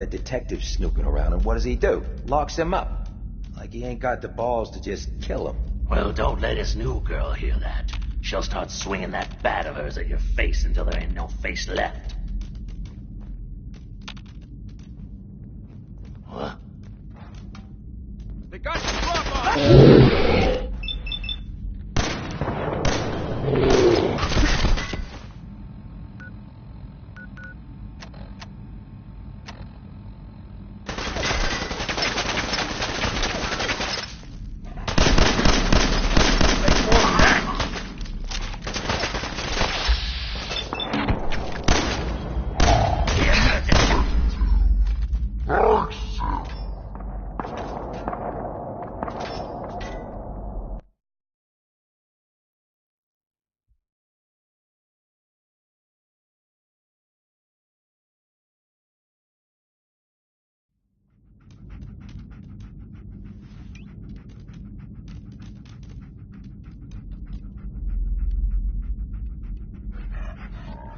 A detective snooping around, and what does he do? Locks him up. Like he ain't got the balls to just kill him. Well, don't let his new girl hear that. She'll start swinging that bat of hers at your face until there ain't no face left. What? They got the drop on!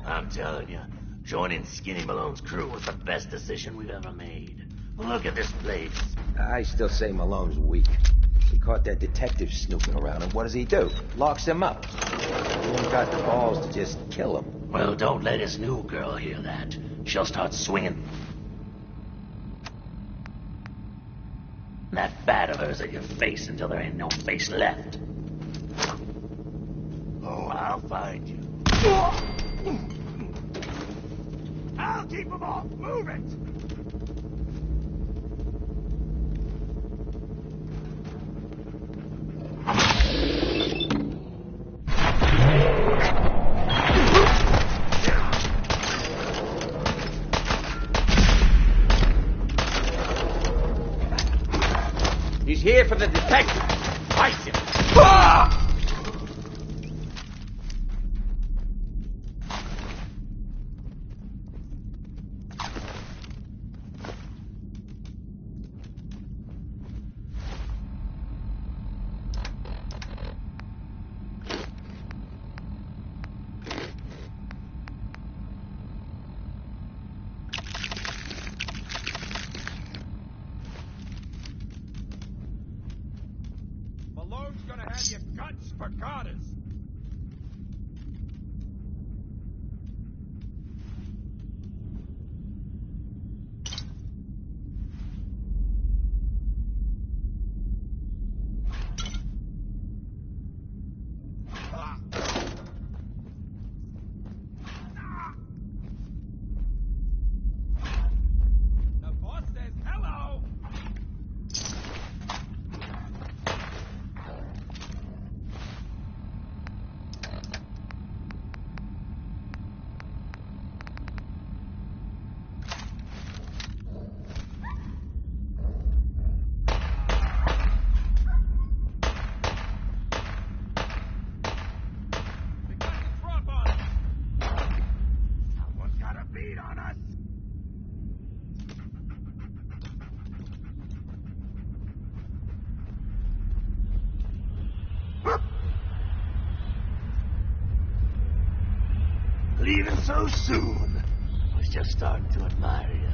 I'm telling you, joining Skinny Malone's crew was the best decision we've ever made. Look at this place. I still say Malone's weak. He caught that detective snooping around, and what does he do? Locks him up. He ain't got the balls to just kill him. Well, don't let his new girl hear that. She'll start swinging that bat of hers at your face until there ain't no face left. Oh, I'll find you. I'll keep them off. Move it! He's here for the detective. Ice him. Malone's gonna have your guts for garters. The boss says hello. They got the drop on us. Someone's got a beat on us. Leaving so soon. I was just starting to admire you.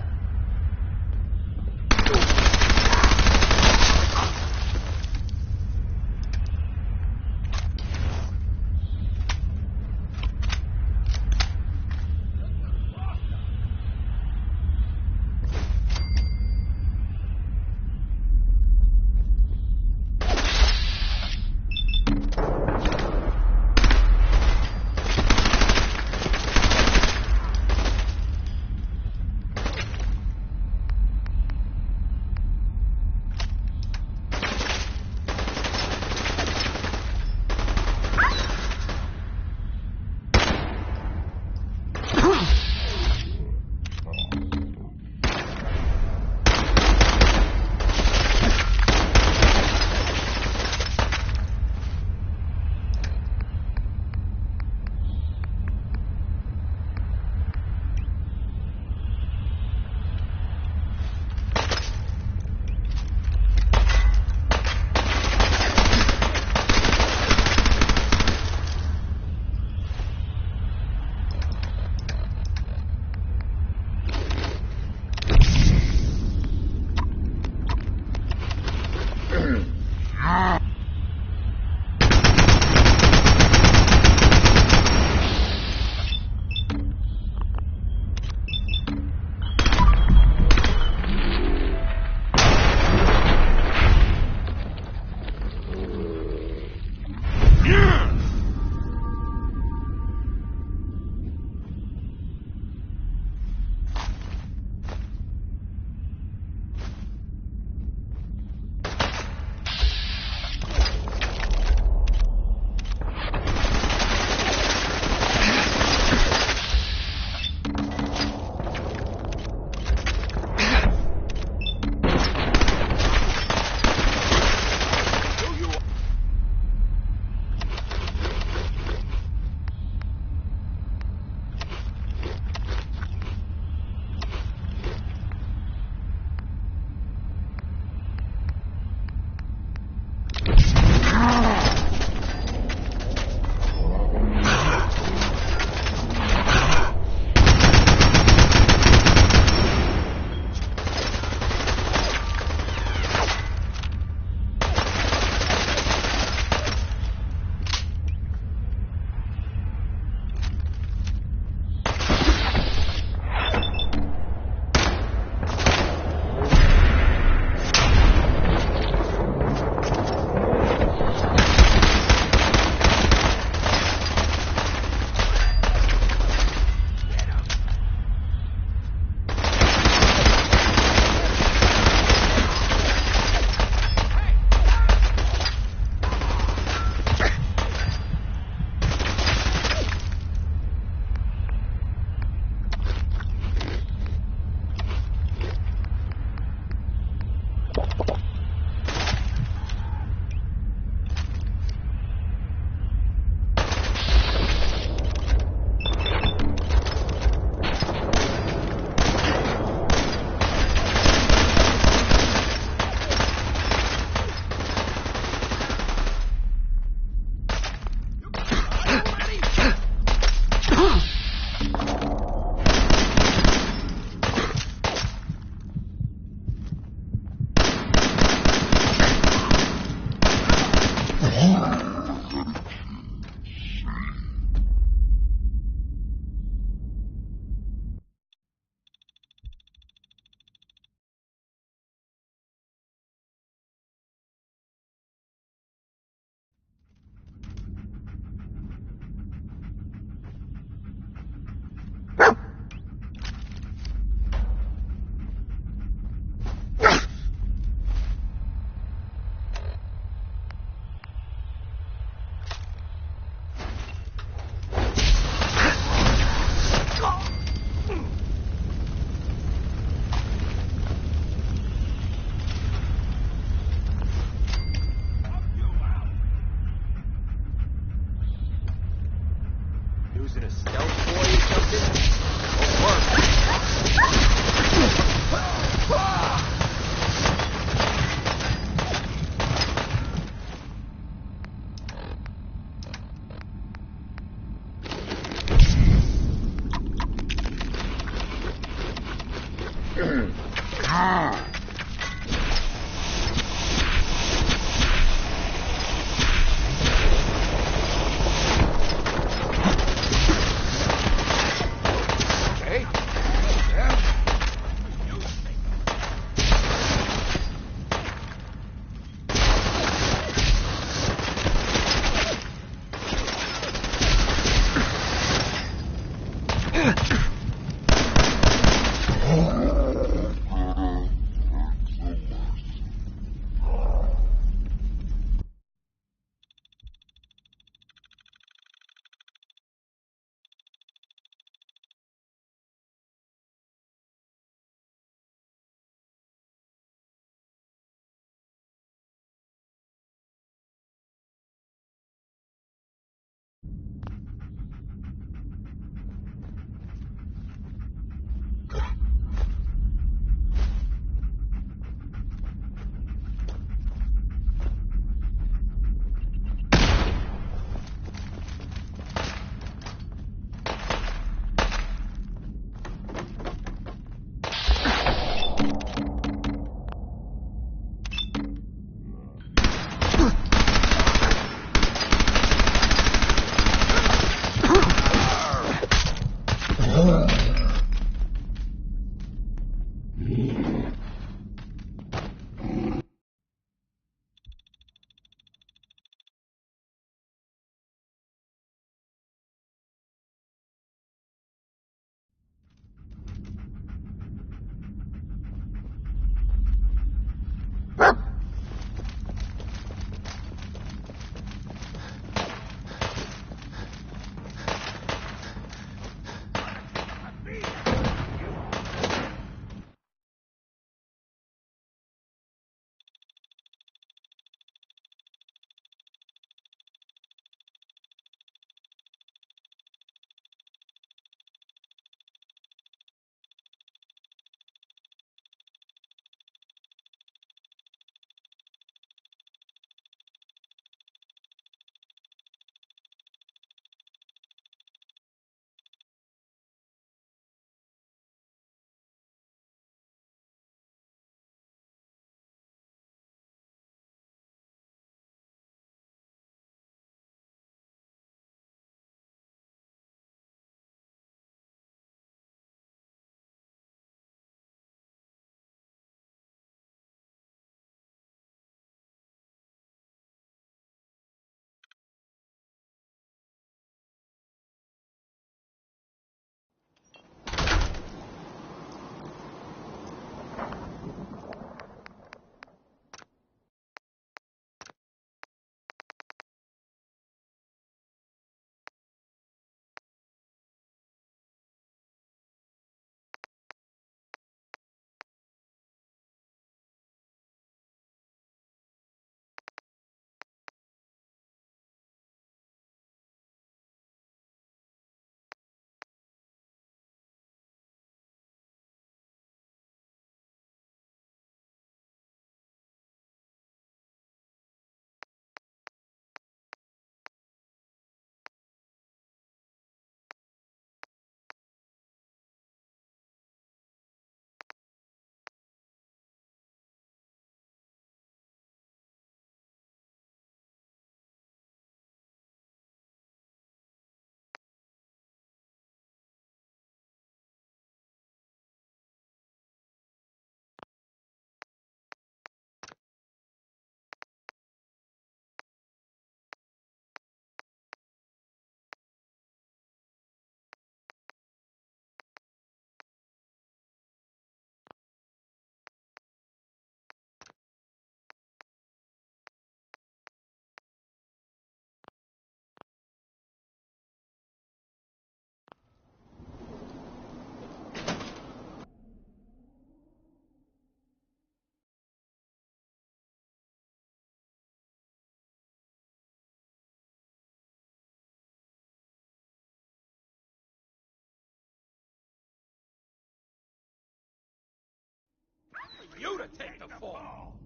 You to take the fall.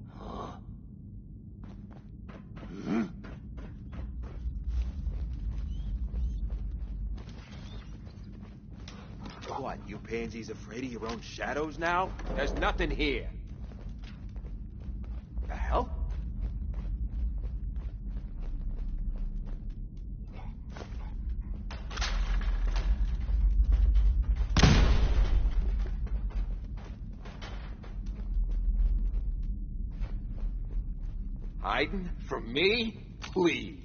What, you pansies afraid of your own shadows now? There's nothing here. The hell? Hiding from me? Please.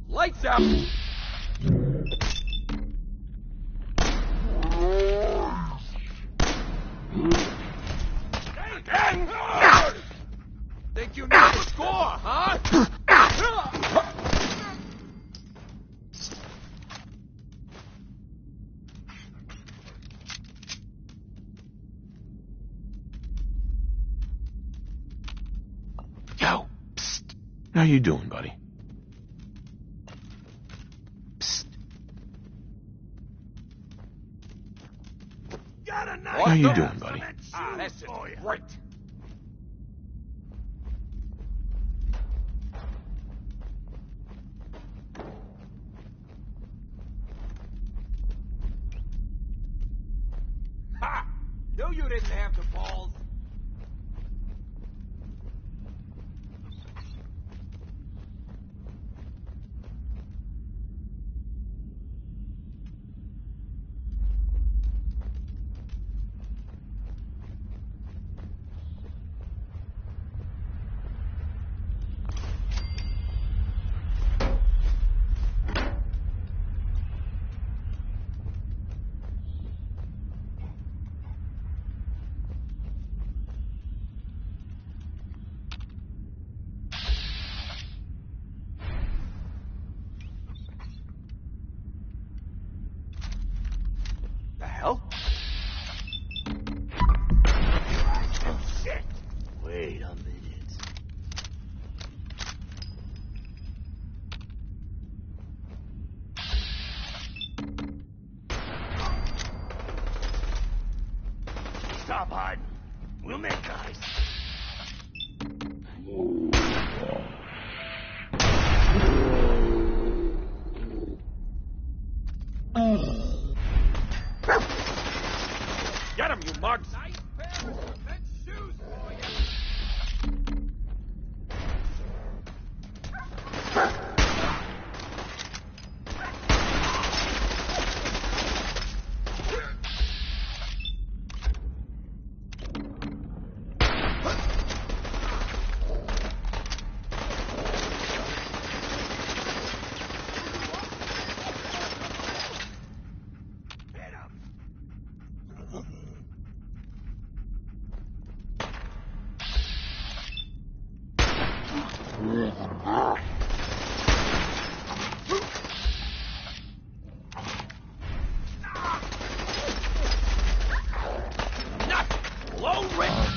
Lights out! Think you know the score, huh? Yo, psst. How you doing, buddy? Psst. How you doing, buddy? Ah, that's it. Right. Ha! Knew you didn't have the balls. The hell? Shit! Wait a minute. Stop hiding. We'll make eyes. Get him, you mugs! Nice pair of cement shoes for you! Hit him! Low rent!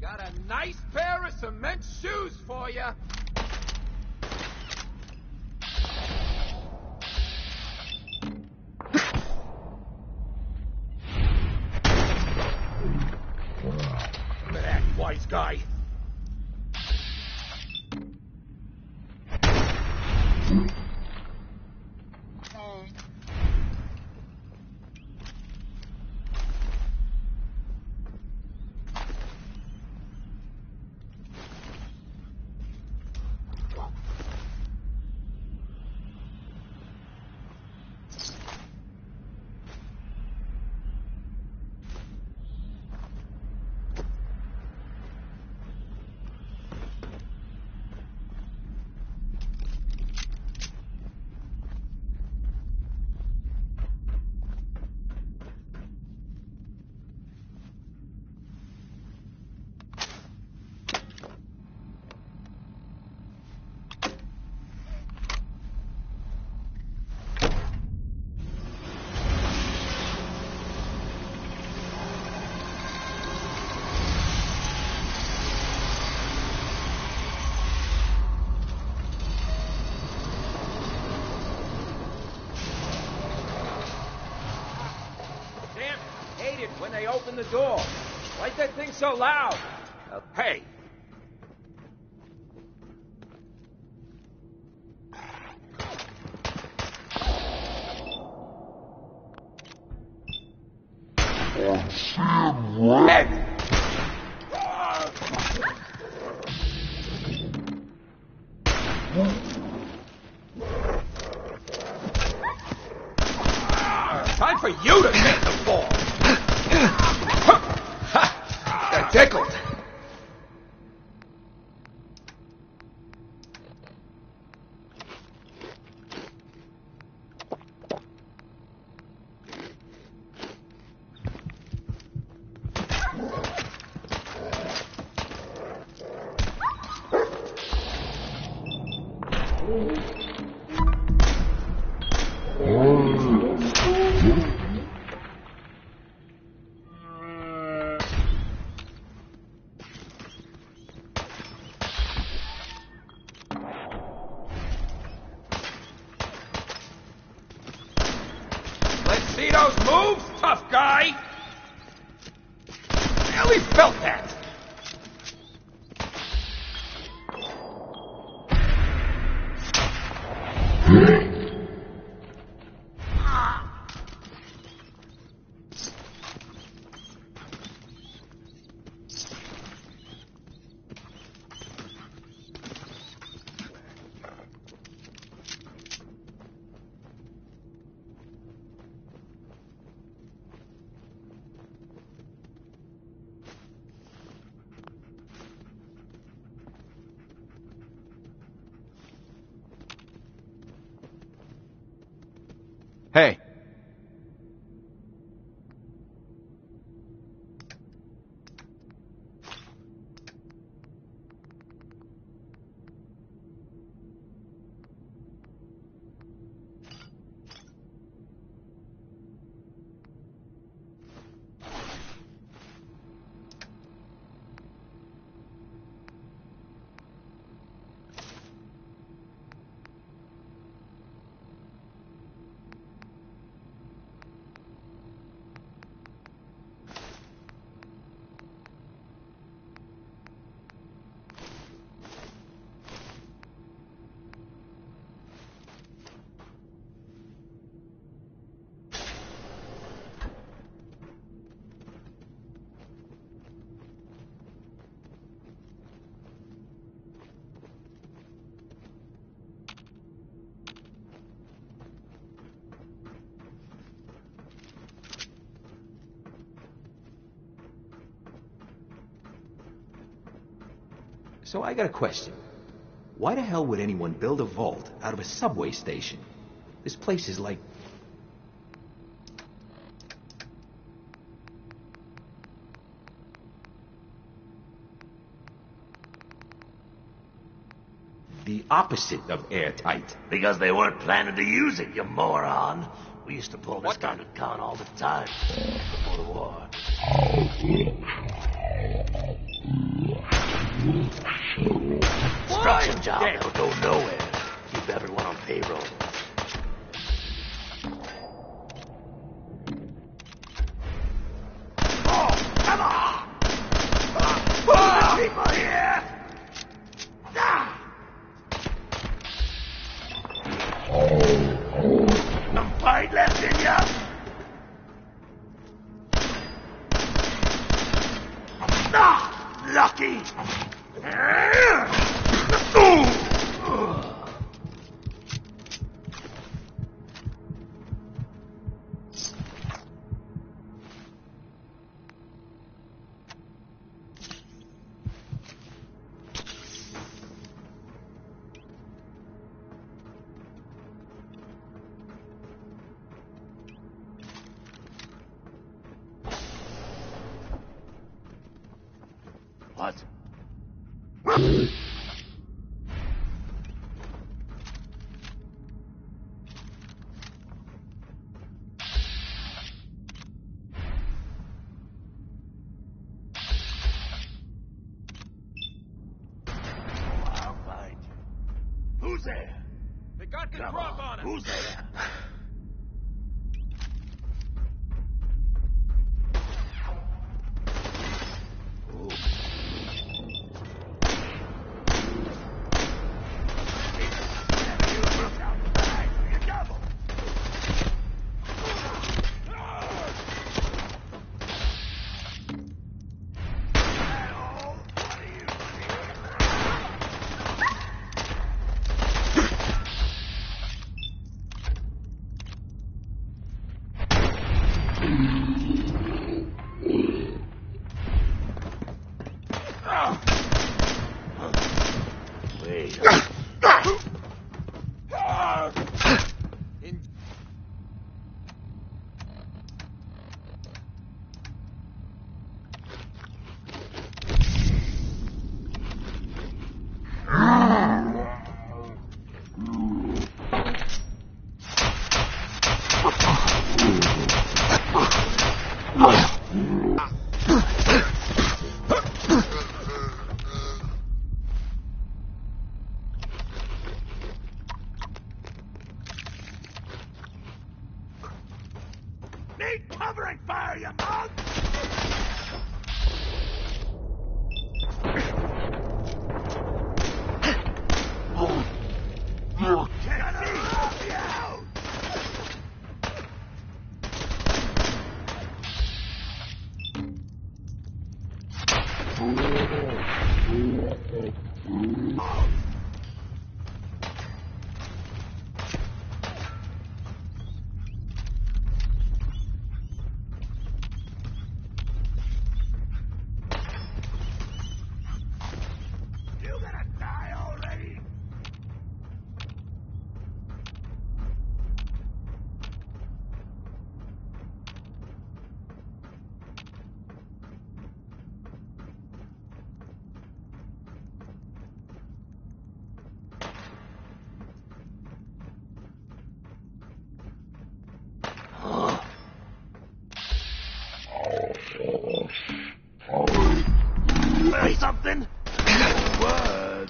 Got a nice pair of cement shoes for you. Look at that wise guy. Hate it when they open the door. Why's that thing so loud? Hey! Time for you to take the fall. Got tickled. Let's see those moves, tough guy! I really felt that! Hey. So I got a question. Why the hell would anyone build a vault out of a subway station? This place is like... the opposite of airtight. Because they weren't planning to use it, you moron. We used to pull this kind of con all the time before the war. Construction job that'll go nowhere. Keep everyone on payroll. Oh, come on! People here! Some fight left in ya? Lucky! What? I'll find you. Who's there? They got the Come drop on him. Who's there? Wait. Need covering fire, you mug! Can't see! Help me out! You gonna die already? Say something? What?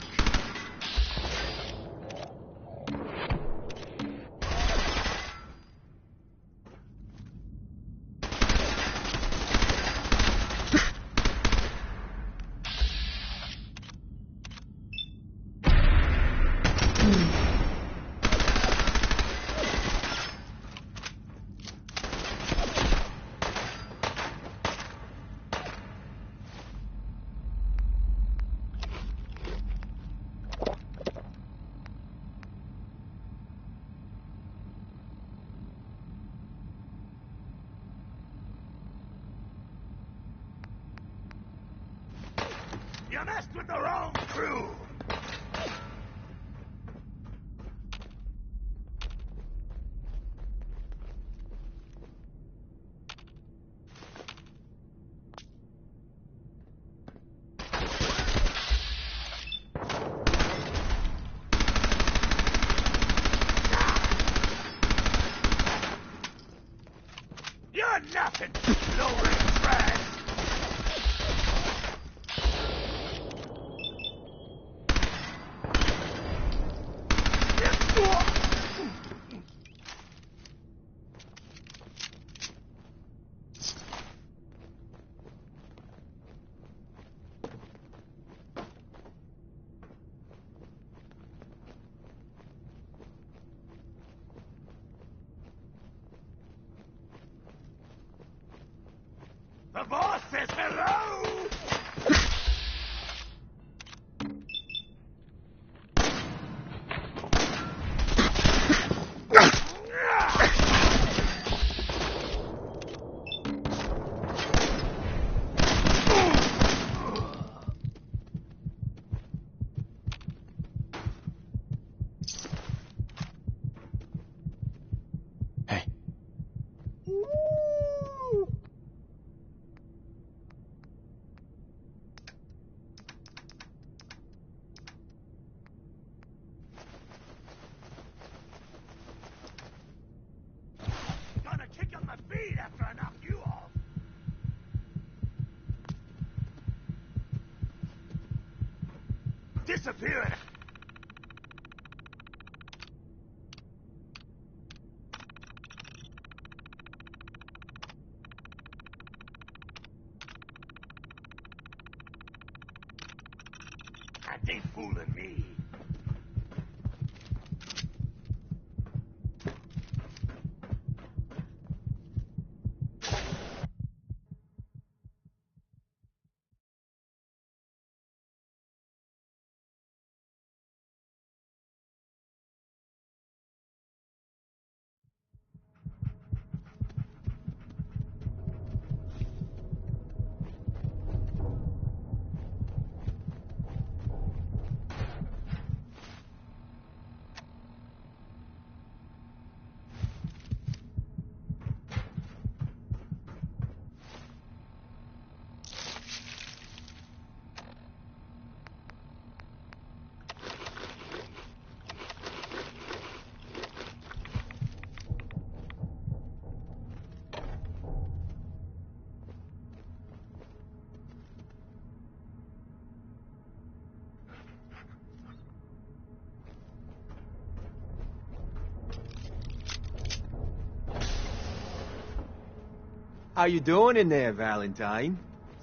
You messed with the wrong crew! rotten, low-range trash! The boss says hello! Hey. Gonna kick up my feet after I knock you off. Disappearing. That ain't fooling me. How you doing in there, Valentine?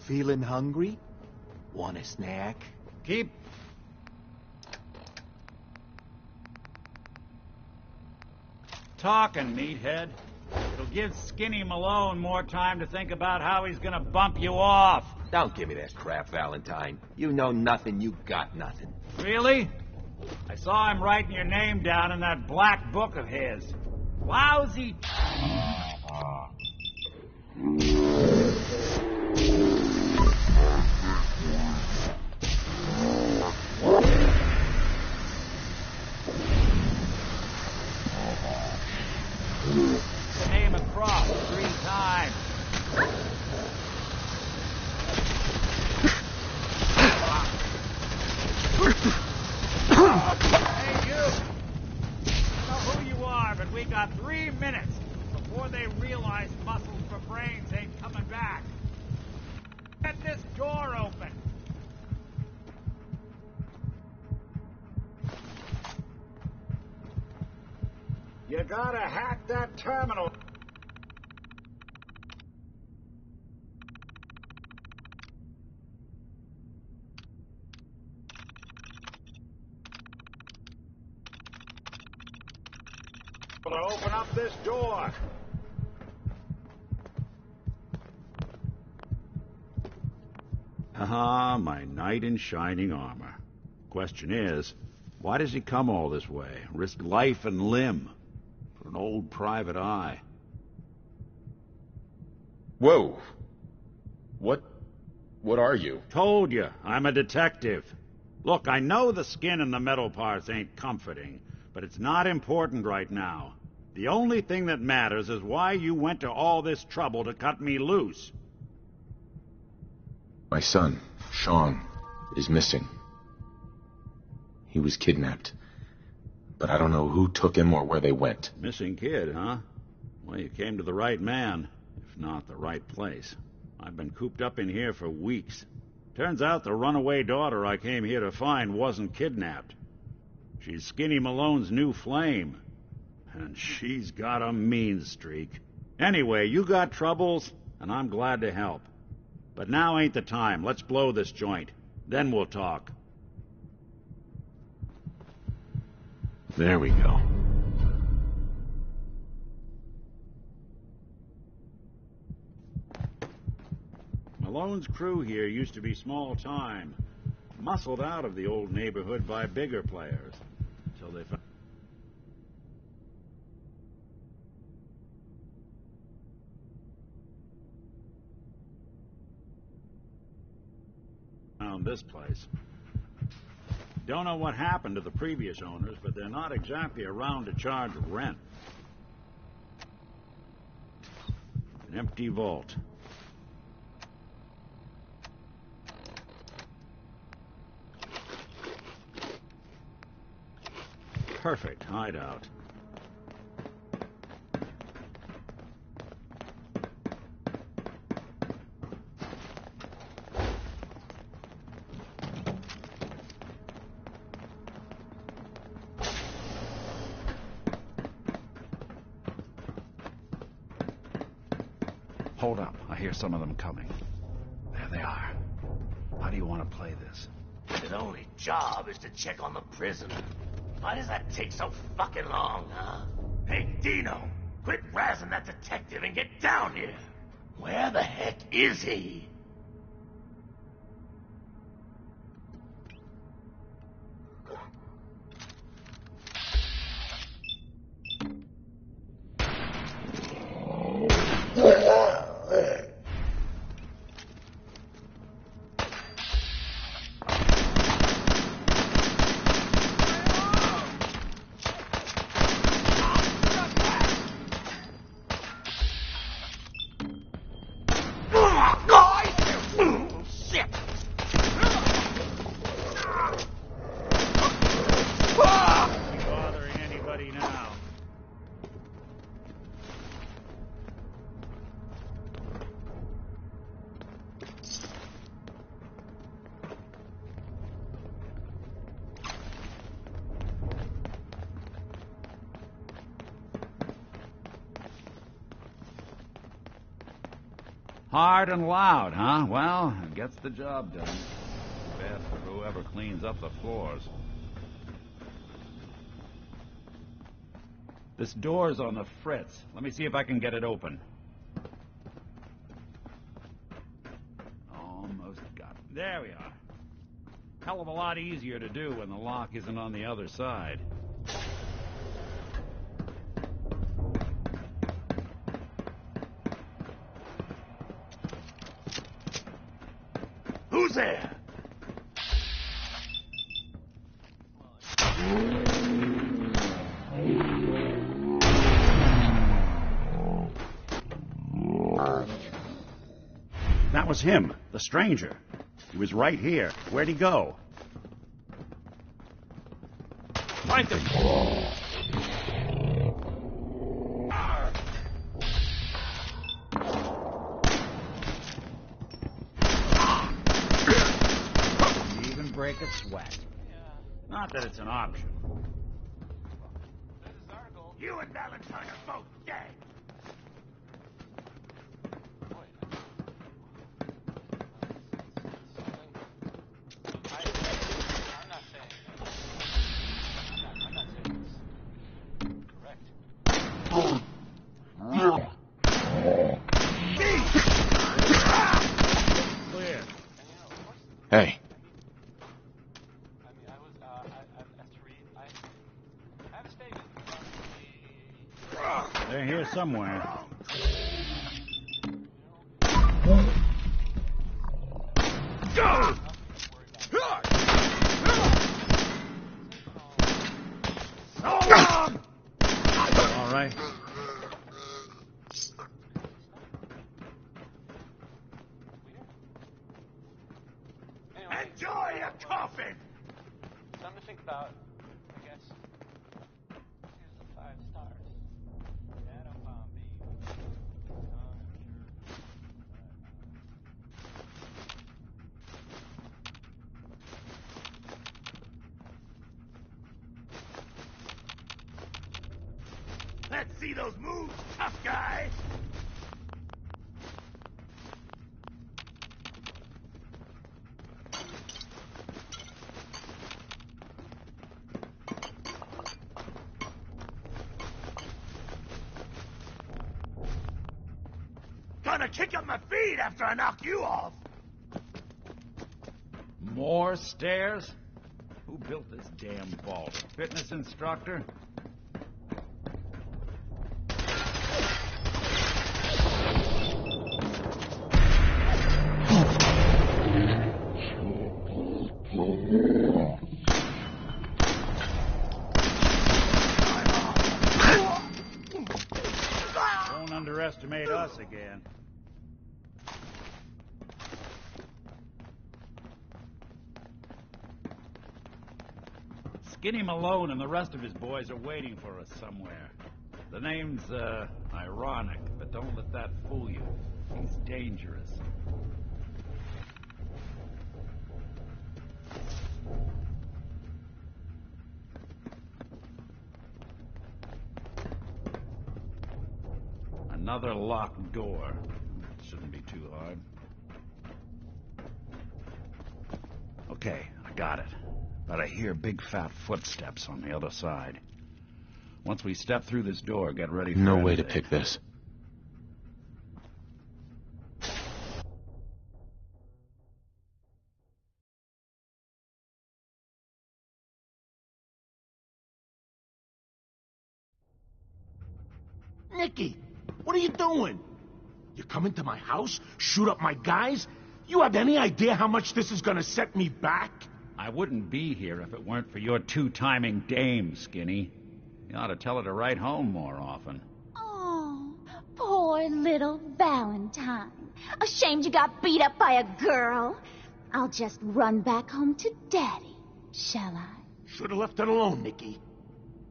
Feeling hungry? Want a snack? Keep... talking, meathead. It'll give Skinny Malone more time to think about how he's gonna bump you off. Don't give me that crap, Valentine. You know nothing, you got nothing. Really? I saw him writing your name down in that black book of his. Lousy... Name across 3 times. Hey, you! I know who you are, but we got 3 minutes before they realize muscles for brains ain't coming back. Get this door open. You gotta hack that terminal. To open up this door. Ah, my knight in shining armor. Question is, why does he come all this way? Risk life and limb for an old private eye. Whoa. What are you? Told you, I'm a detective. Look, I know the skin and the metal parts ain't comforting, but it's not important right now. The only thing that matters is why you went to all this trouble to cut me loose. My son, Sean, is missing. He was kidnapped. But I don't know who took him or where they went. Missing kid, huh? Well, you came to the right man. if not the right place. I've been cooped up in here for weeks. Turns out the runaway daughter I came here to find wasn't kidnapped. She's Skinny Malone's new flame. And she's got a mean streak. Anyway, you got troubles, and I'm glad to help. But now ain't the time. Let's blow this joint. Then we'll talk. There we go. Malone's crew here used to be small time, muscled out of the old neighborhood by bigger players. So they found this place. Don't know what happened to the previous owners, but they're not exactly around to charge rent. An empty vault. Perfect hideout. Hold up. I hear some of them coming. There they are. How do you want to play this? His only job is to check on the prisoner. Why does that take so fucking long, huh? Hey, Dino, quit razzing that detective and get down here. Where the heck is he? Hard and loud, huh? Well, it gets the job done. Bad for whoever cleans up the floors. This door's on the fritz. Let me see if I can get it open. Almost got it. There we are. Hell of a lot easier to do when the lock isn't on the other side. Who's there? That was him, the stranger. He was right here. Where'd he go? Find him! Even break a sweat. Not that it's an option. You and Valentine are both dead. Clear. Hey. They're here somewhere. All right. Enjoy your coffin! Something to think about, I guess. Here's the 5 stars. Adam Bombay. Let's see those moves, tough guy! Gonna kick up my feet after I knock you off! More stairs? Who built this damn vault? Fitness instructor? Don't underestimate us again. Skinny Malone and the rest of his boys are waiting for us somewhere. The name's, ironic, but don't let that fool you. He's dangerous. Another locked door. Shouldn't be too hard. Okay, I got it. But I hear big fat footsteps on the other side. Once we step through this door, get ready for No way to anything. pick this. Nicky, what are you doing? You come into my house, shoot up my guys? You have any idea how much this is gonna set me back? I wouldn't be here if it weren't for your two-timing dame, Skinny. You ought to tell her to write home more often. Oh, poor little Valentine. Ashamed you got beat up by a girl? I'll just run back home to Daddy, shall I? Should've left it alone, Nicky.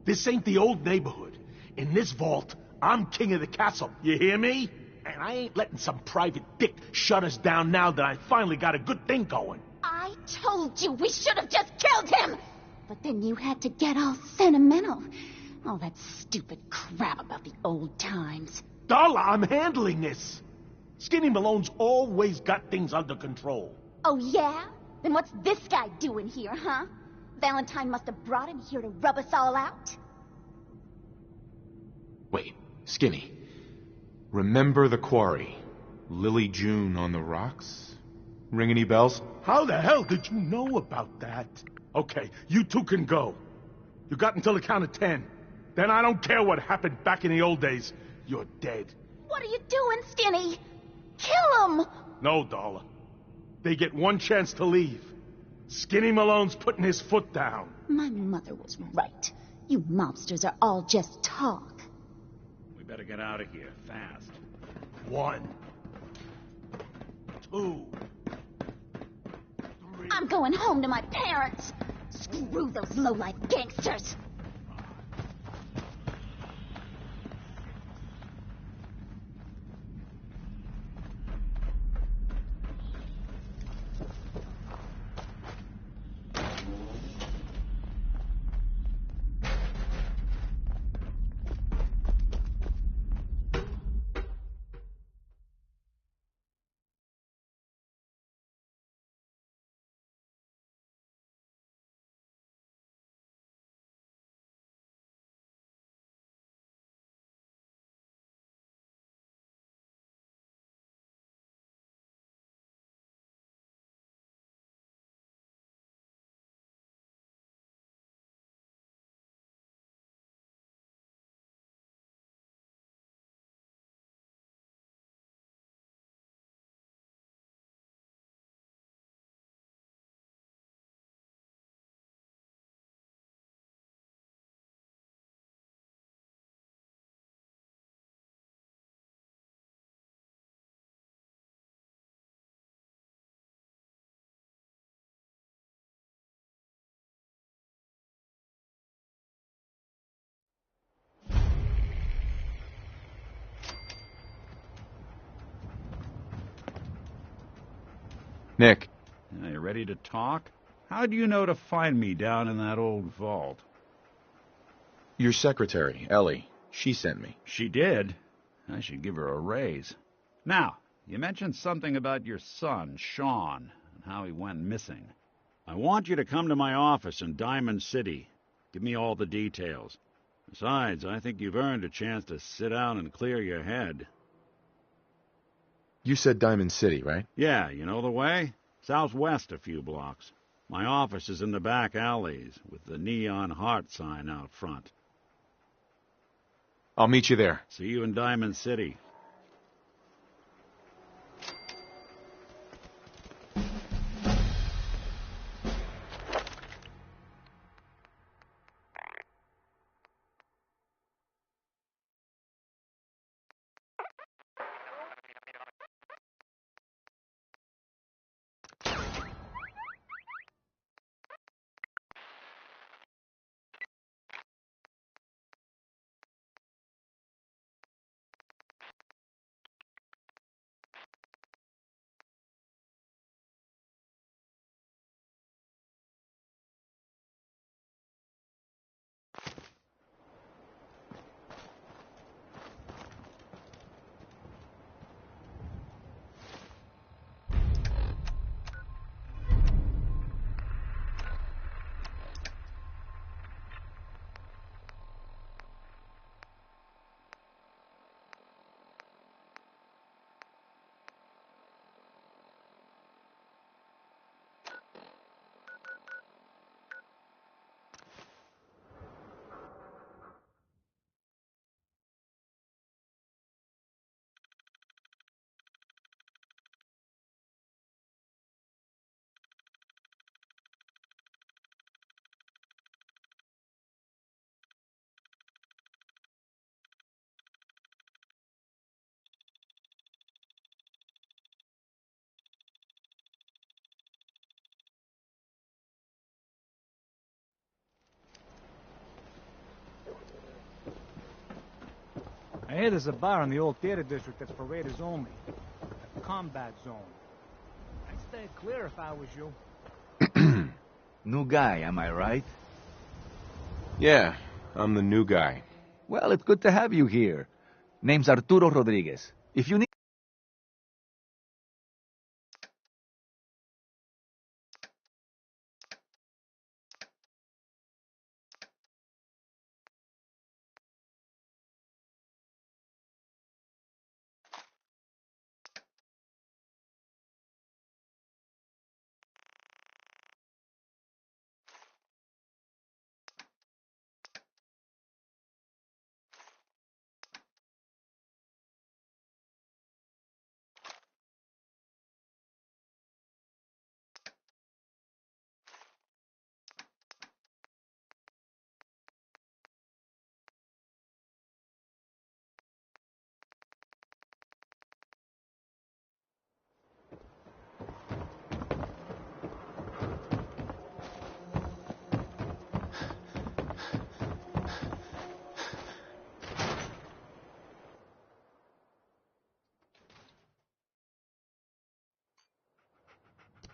This ain't the old neighborhood. In this vault, I'm king of the castle, you hear me? And I ain't letting some private dick shut us down now that I finally got a good thing going. I told you we should have just killed him! But then you had to get all sentimental. All that stupid crap about the old times. Darla, I'm handling this. Skinny Malone's always got things under control. Oh, yeah? Then what's this guy doing here, huh? Valentine must have brought him here to rub us all out. Wait, Skinny. Remember the quarry? Lily June on the rocks? Ring any bells? How the hell did you know about that? Okay, you two can go. You got until the count of 10. Then I don't care what happened back in the old days. You're dead. What are you doing, Skinny? Kill him! No, Darla. They get one chance to leave. Skinny Malone's putting his foot down. My mother was right. You mobsters are all just talk. We better get out of here, fast. 1, 2, 3. I'm going home to my parents. Screw those low-life gangsters. Nick. Are you ready to talk? How do you know to find me down in that old vault? Your secretary, Ellie. She sent me. She did? I should give her a raise. Now, you mentioned something about your son, Sean, and how he went missing. I want you to come to my office in Diamond City. Give me all the details. Besides, I think you've earned a chance to sit down and clear your head. You said Diamond City, right? Yeah, you know the way? Southwest a few blocks. My office is in the back alleys, with the neon heart sign out front. I'll meet you there. See you in Diamond City. I hear there's a bar in the old theater district that's for raiders only. A combat zone. I'd stay clear if I was you. New guy, am I right? Yeah, I'm the new guy. Well, it's good to have you here. Name's Arturo Rodriguez. If you need...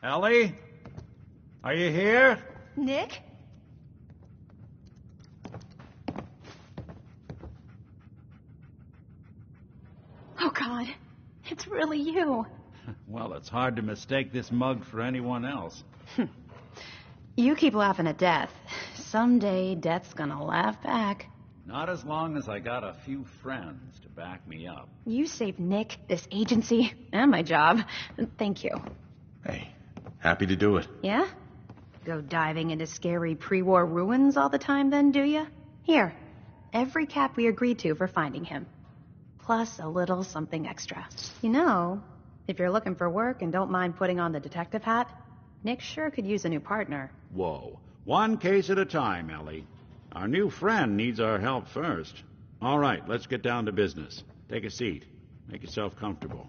Ellie? Are you here? Nick? Oh, God. It's really you. Well, it's hard to mistake this mug for anyone else. You keep laughing at death. Someday, death's gonna laugh back. Not as long as I got a few friends to back me up. You saved Nick, this agency, and my job. Thank you. Hey, happy to do it. Yeah? Go diving into scary pre-war ruins all the time then, do ya? Here, every cap we agreed to for finding him. Plus a little something extra. You know, if you're looking for work and don't mind putting on the detective hat, Nick sure could use a new partner. Whoa. One case at a time, Ellie. Our new friend needs our help first. All right, let's get down to business. Take a seat. Make yourself comfortable.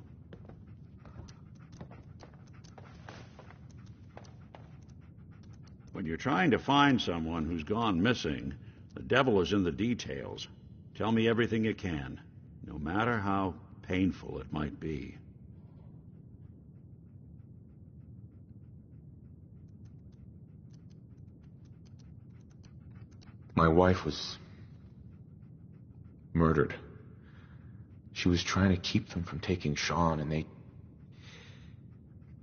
When you're trying to find someone who's gone missing, the devil is in the details. Tell me everything you can, no matter how painful it might be. My wife was Murdered. She was trying to keep them from taking Sean, and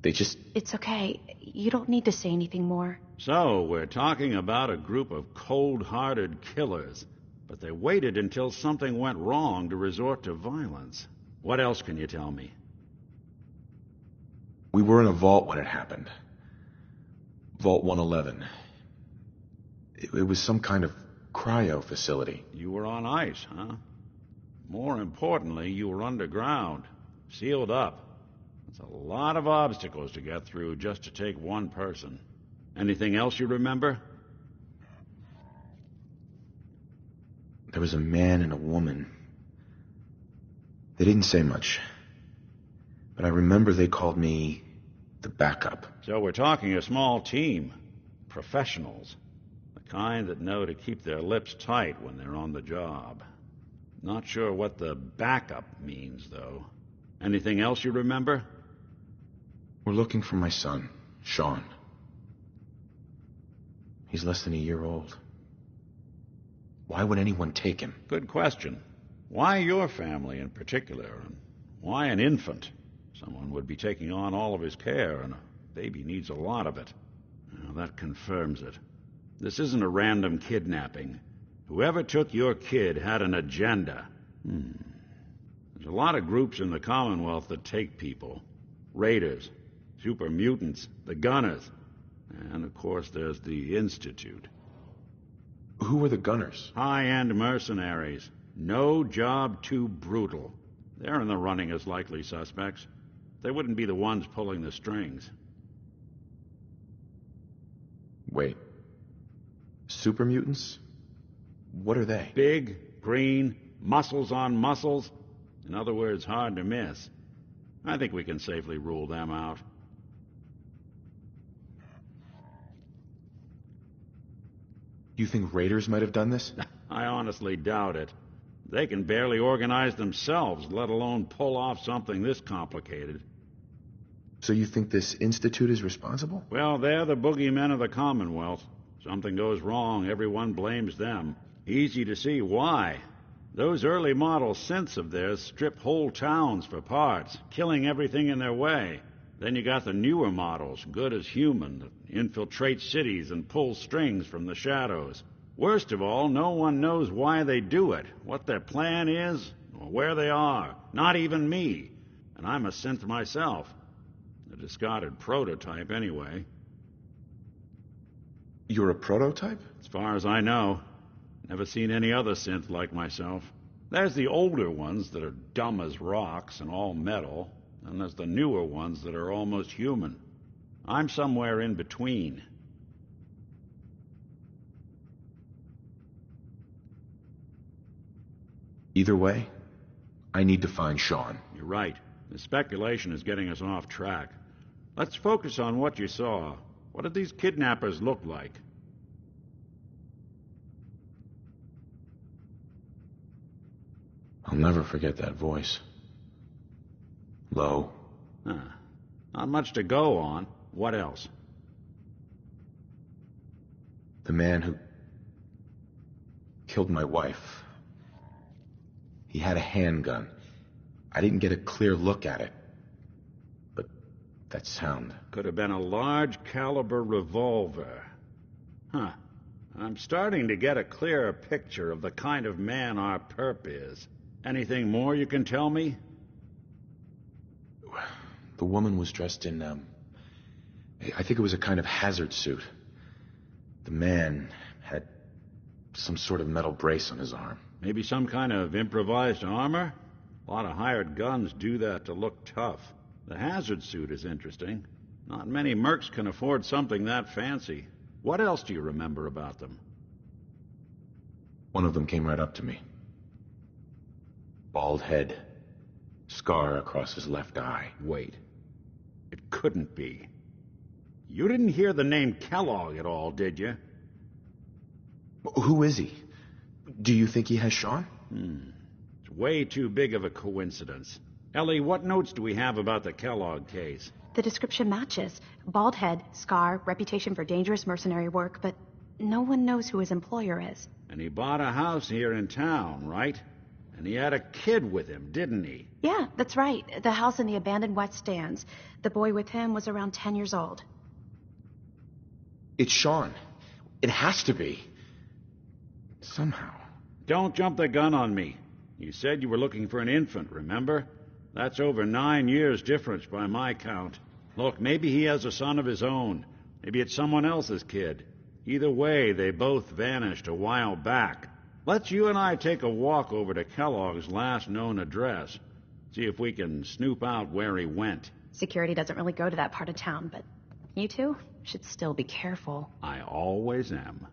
they just... It's okay. You don't need to say anything more. So, we're talking about a group of cold-hearted killers, but they waited until something went wrong to resort to violence. What else can you tell me? We were in a vault when it happened. Vault 111. It was some kind of cryo facility. You were on ice, huh? More importantly, you were underground, sealed up. It's a lot of obstacles to get through just to take one person. Anything else you remember? There was a man and a woman. They didn't say much. But I remember they called me the backup. So we're talking a small team. Professionals. The kind that know to keep their lips tight when they're on the job. Not sure what the backup means, though. Anything else you remember? We're looking for my son, Sean. He's less than a year old. Why would anyone take him? Good question. Why your family in particular? And why an infant? Someone would be taking on all of his care, and a baby needs a lot of it. Well, that confirms it. This isn't a random kidnapping. Whoever took your kid had an agenda. There's a lot of groups in the Commonwealth that take people. Raiders, super mutants, the Gunners, and of course there's the Institute. Who were the Gunners? High-end mercenaries. No job too brutal. They're in the running as likely suspects. They wouldn't be the ones pulling the strings. Wait. Super mutants? What are they? Big, green, muscles on muscles. In other words, hard to miss. I think we can safely rule them out. You think raiders might have done this? I honestly doubt it. They can barely organize themselves, let alone pull off something this complicated. So you think this Institute is responsible? Well, they're the boogeymen of the Commonwealth. Something goes wrong, everyone blames them. Easy to see why. Those early model synths of theirs strip whole towns for parts, killing everything in their way. Then you got the newer models, good as human, that infiltrate cities and pull strings from the shadows. Worst of all, no one knows why they do it, what their plan is, or where they are. Not even me. And I'm a synth myself. A discarded prototype, anyway. You're a prototype? As far as I know. Never seen any other synth like myself. There's the older ones that are dumb as rocks and all metal, and there's the newer ones that are almost human. I'm somewhere in between. Either way, I need to find Sean. You're right. The speculation is getting us off track. Let's focus on what you saw. What did these kidnappers look like? I'll never forget that voice. Low. Not much to go on. What else? The man who killed my wife. He had a handgun. I didn't get a clear look at it. But that sound. Could have been a large caliber revolver. Huh. I'm starting to get a clearer picture of the kind of man our perp is. Anything more you can tell me? The woman was dressed in, I think it was a kind of hazard suit. The man had some sort of metal brace on his arm. Maybe some kind of improvised armor? A lot of hired guns do that to look tough. The hazard suit is interesting. Not many mercs can afford something that fancy. What else do you remember about them? One of them came right up to me. Bald head. Scar across his left eye. Wait. It couldn't be. You didn't hear the name Kellogg at all, did you? Who is he? Do you think he has Sean? It's way too big of a coincidence. Ellie, what notes do we have about the Kellogg case? The description matches. Bald head, scar, reputation for dangerous mercenary work, but no one knows who his employer is. And he bought a house here in town, right? And he had a kid with him, didn't he? Yeah, that's right. The house in the abandoned West Stands. The boy with him was around 10 years old. It's Sean. It has to be. Somehow. Don't jump the gun on me. You said you were looking for an infant, remember? That's over 9 years difference by my count. Look, maybe he has a son of his own. Maybe it's someone else's kid. Either way, they both vanished a while back. Let's you and I take a walk over to Kellogg's last known address. See if we can snoop out where he went. Security doesn't really go to that part of town, but you two should still be careful. I always am.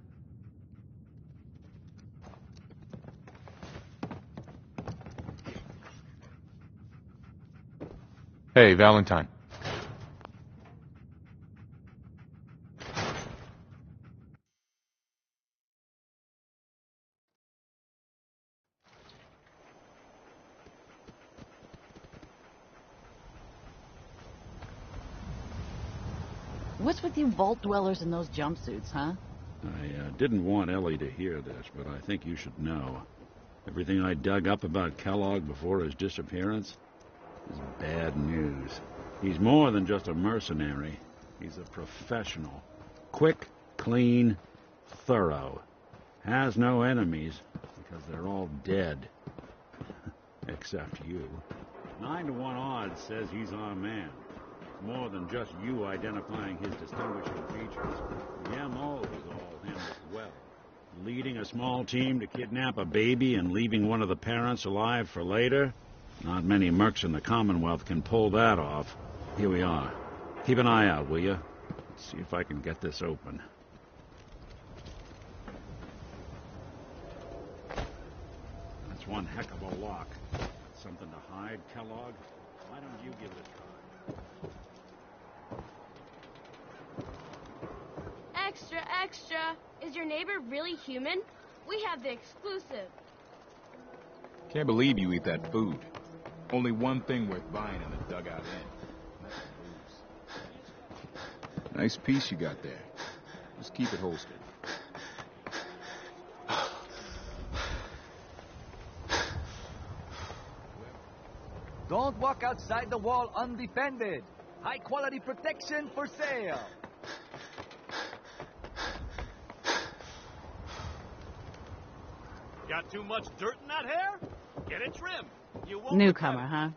Hey, Valentine. What's with you vault dwellers in those jumpsuits, huh? I didn't want Ellie to hear this, but I think you should know. Everything I dug up about Kellogg before his disappearance is bad news. He's more than just a mercenary. He's a professional. Quick, clean, thorough. Has no enemies, because they're all dead. Except you. 9 to 1 odds says he's our man. More than just you identifying his distinguishing features. The MO is all him as well. Leading a small team to kidnap a baby and leaving one of the parents alive for later? Not many mercs in the Commonwealth can pull that off. Here we are. Keep an eye out, will you? See if I can get this open. That's one heck of a lock. Something to hide, Kellogg? Why don't you give it a try? Extra, extra. Is your neighbor really human? We have the exclusive. Can't believe you eat that food. Only one thing worth buying in the dugout inn. That's the booze. Nice piece you got there. Just keep it holstered. Don't walk outside the wall undefended. High quality protection for sale. Got too much dirt in that hair? Get it trimmed. You won't. Newcomer, huh?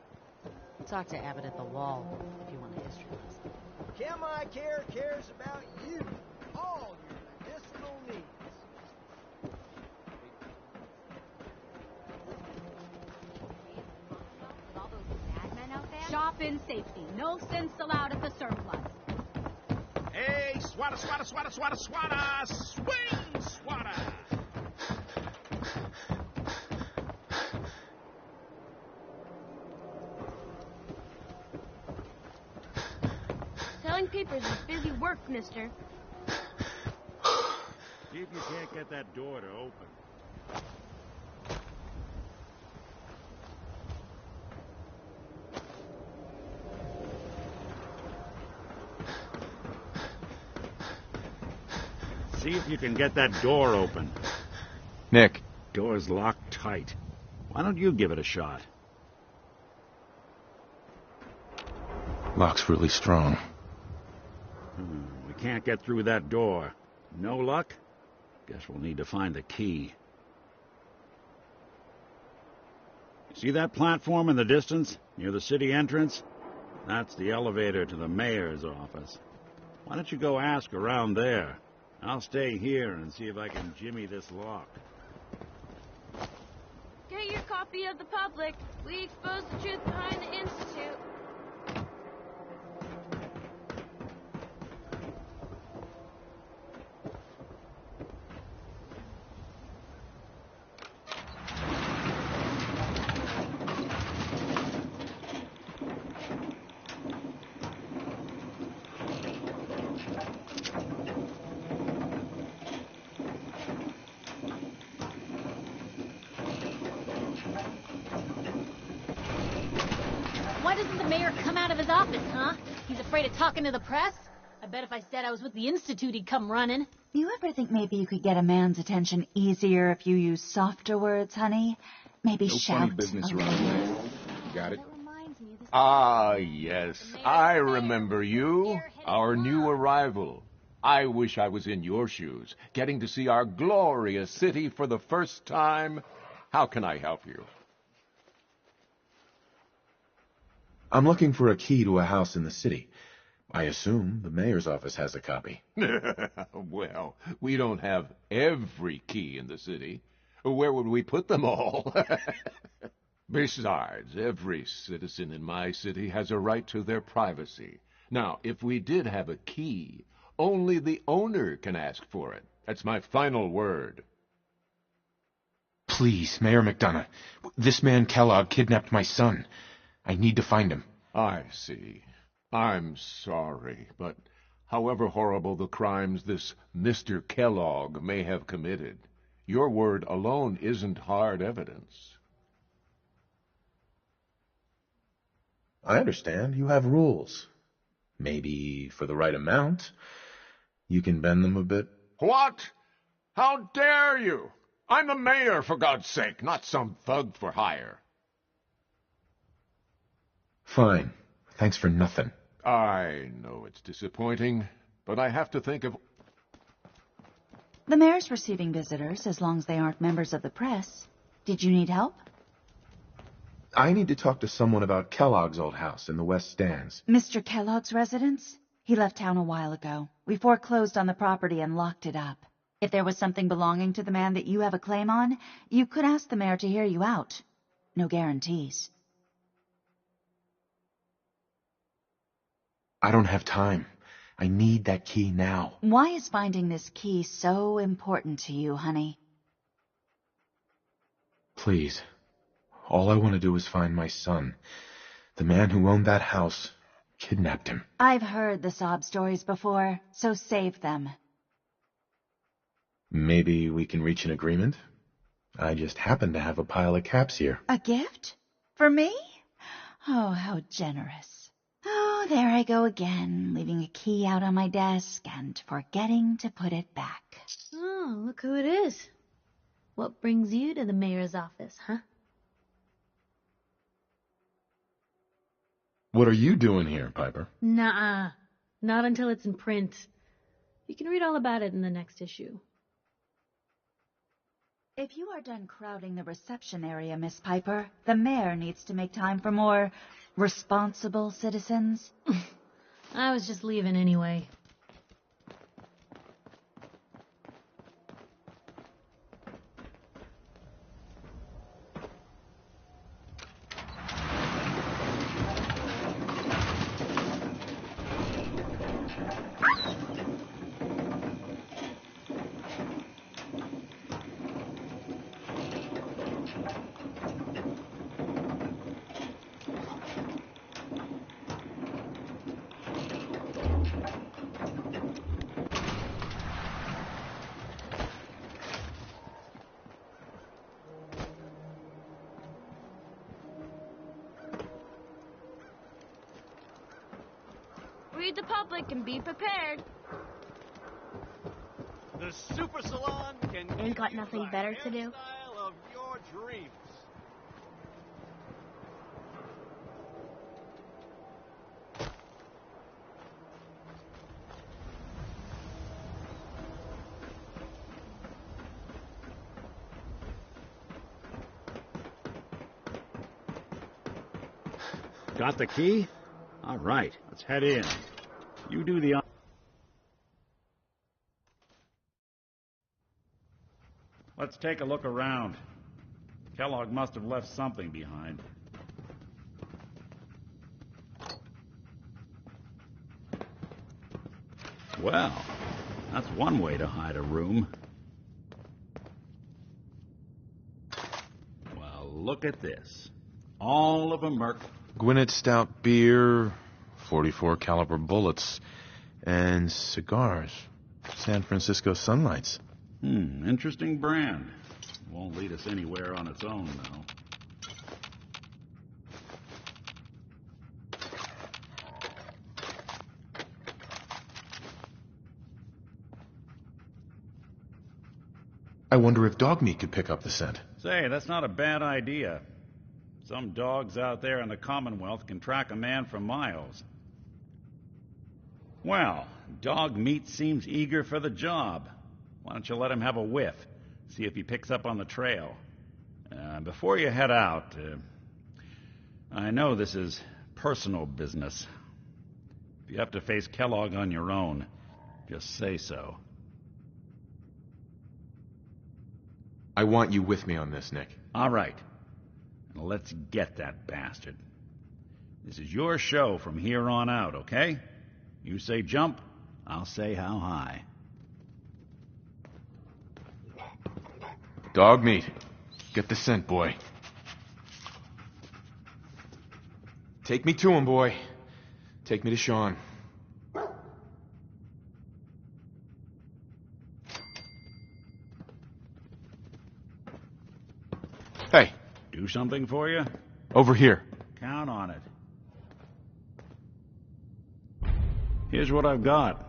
Talk to Abbott at the wall if you want a history lesson. Chem-I Care cares about you. All your medicinal needs. Shop in safety. No sense allowed at the surplus. Hey, swata, swata, swata, swata, swata! Swing, swata! Selling papers is busy work, mister. See if you can't get that door to open. See if you can get that door open. Nick. Door's locked tight. Why don't you give it a shot? Lock's really strong. We can't get through that door. No luck? Guess we'll need to find the key. See that platform in the distance, near the city entrance? That's the elevator to the mayor's office. Why don't you go ask around there? I'll stay here and see if I can jimmy this lock. Get your copy of the Public. We expose the truth behind the Institute. Why doesn't the mayor come out of his office, huh? He's afraid of talking to the press? I bet if I said I was with the Institute, he'd come running. You ever think maybe you could get a man's attention easier if you use softer words, honey? Maybe No shout funny business a around little. here. Got it? Ah, yes. I remember you. Our new arrival. I wish I was in your shoes, getting to see our glorious city for the first time. How can I help you? I'm looking for a key to a house in the city. I assume the mayor's office has a copy. Well, we don't have every key in the city. Where would we put them all? Besides, every citizen in my city has a right to their privacy. Now, if we did have a key, only the owner can ask for it. That's my final word. Please, Mayor McDonough. This man Kellogg kidnapped my son. I need to find him. I see. I'm sorry, but however horrible the crimes this Mr. Kellogg may have committed, your word alone isn't hard evidence. I understand. You have rules. Maybe for the right amount, you can bend them a bit. What? How dare you? I'm the mayor, for God's sake, not some thug for hire. Fine. Thanks for nothing. I know it's disappointing, but I have to think of... The mayor's receiving visitors as long as they aren't members of the press. Did you need help? I need to talk to someone about Kellogg's old house in the West Stands. Mr. Kellogg's residence? He left town a while ago. We foreclosed on the property and locked it up. If there was something belonging to the man that you have a claim on, you could ask the mayor to hear you out. No guarantees. I don't have time. I need that key now. Why is finding this key so important to you, honey? Please. All I want to do is find my son. The man who owned that house kidnapped him. I've heard the sob stories before, so save them. Maybe we can reach an agreement? I just happen to have a pile of caps here. A gift? For me? Oh, how generous. Oh, there I go again, leaving a key out on my desk and forgetting to put it back. Oh, look who it is. What brings you to the mayor's office, huh? What are you doing here, Piper? Nuh-uh. Not until it's in print. You can read all about it in the next issue. If you are done crowding the reception area, Miss Piper, the mayor needs to make time for more responsible citizens. I was just leaving anyway. Read the public and be prepared. The Super Salon can Ain't got nothing better to do. hairstyle of your dreams. Got the key? All right, let's head in. You do the... Let's take a look around. Kellogg must have left something behind. Well, that's one way to hide a room. Well, look at this. All of a Merc. Gwinnett Stout beer, 44 caliber bullets, and cigars. San Francisco Sunlights. Interesting brand. Won't lead us anywhere on its own, though. I wonder if dog meat could pick up the scent. Say, that's not a bad idea. Some dogs out there in the Commonwealth can track a man for miles. Well, dog meat seems eager for the job. Why don't you let him have a whiff? See if he picks up on the trail. Before you head out, I know this is personal business. If you have to face Kellogg on your own, just say so. I want you with me on this, Nick. All right. Now let's get that bastard. This is your show from here on out, okay? You say jump, I'll say how high. Dog meat. Get the scent, boy. Take me to him, boy. Take me to Sean. Hey. Do something for you? Over here. Count on it. Here's what I've got.